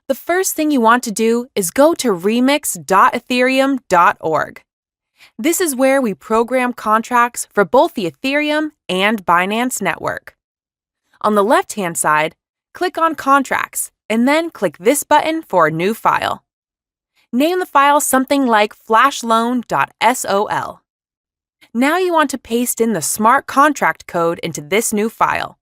The first thing you want to do is go to remix.ethereum.org. This is where we program contracts for both the Ethereum and Binance network. On the left-hand side, click on Contracts and then click this button for a new file. Name the file something like flashloan.sol. Now you want to paste in the smart contract code into this new file.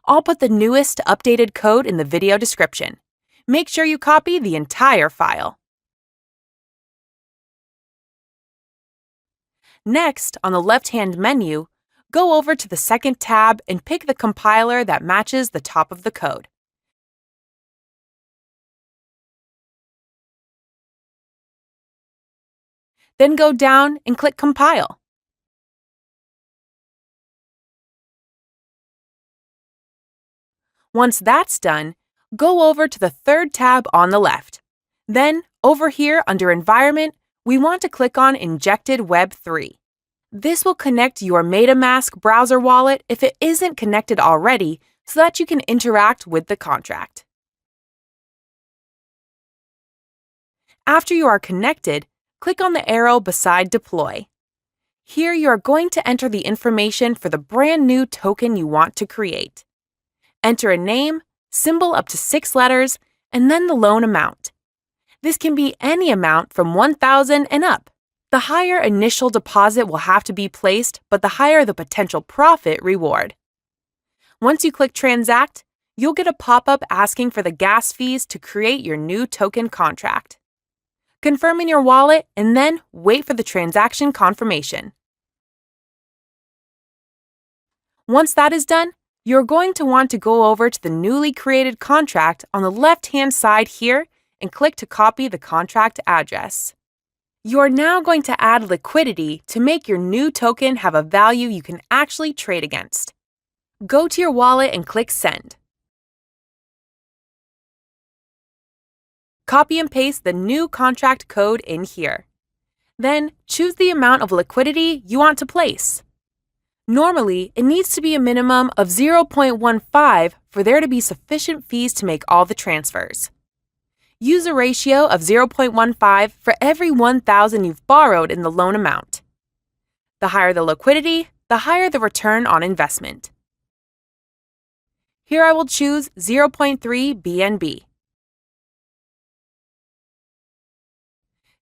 I'll put the newest updated code in the video description. Make sure you copy the entire file. Next, on the left-hand menu, go over to the second tab and pick the compiler that matches the top of the code. Then go down and click Compile. Once that's done, go over to the third tab on the left. Then, over here under Environment, we want to click on Injected Web 3. This will connect your MetaMask browser wallet if it isn't connected already so that you can interact with the contract. After you are connected, click on the arrow beside Deploy. Here you are going to enter the information for the brand new token you want to create. Enter a name, symbol up to 6 letters, and then the loan amount. This can be any amount from $1,000 and up. The higher initial deposit will have to be placed, but the higher the potential profit reward. Once you click Transact, you'll get a pop-up asking for the gas fees to create your new token contract. Confirm in your wallet and then wait for the transaction confirmation. Once that is done, you're going to want to go over to the newly created contract on the left-hand side here and click to copy the contract address. You are now going to add liquidity to make your new token have a value you can actually trade against. Go to your wallet and click Send. Copy and paste the new contract code in here. Then choose the amount of liquidity you want to place. Normally, it needs to be a minimum of 0.15 for there to be sufficient fees to make all the transfers. Use a ratio of 0.15 for every 1,000 you've borrowed in the loan amount. The higher the liquidity, the higher the return on investment. Here I will choose 0.3 BNB.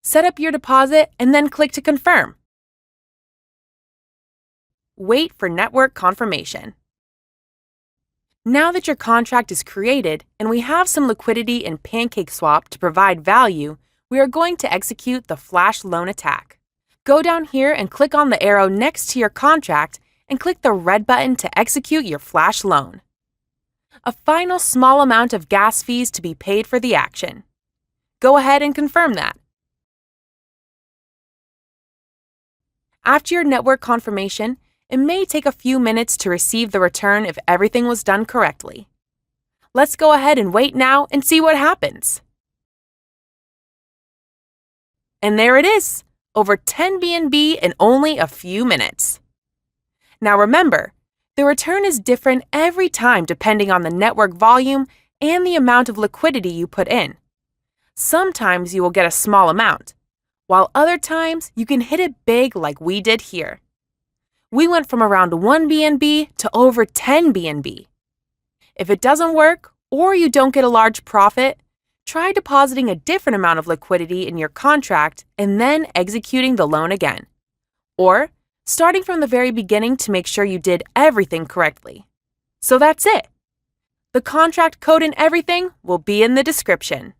Set up your deposit and then click to confirm. Wait for network confirmation. Now that your contract is created and we have some liquidity in PancakeSwap to provide value, we are going to execute the flash loan attack. Go down here and click on the arrow next to your contract and click the red button to execute your flash loan. A final small amount of gas fees to be paid for the action. Go ahead and confirm that. After your network confirmation, it may take a few minutes to receive the return if everything was done correctly. Let's go ahead and wait now and see what happens. And there it is, over 10 BNB in only a few minutes. Now remember, the return is different every time depending on the network volume and the amount of liquidity you put in. Sometimes you will get a small amount, while other times you can hit it big like we did here. We went from around 1 BNB to over 10 BNB. If it doesn't work or you don't get a large profit, try depositing a different amount of liquidity in your contract and then executing the loan again. Or starting from the very beginning to make sure you did everything correctly. So that's it. The contract code and everything will be in the description.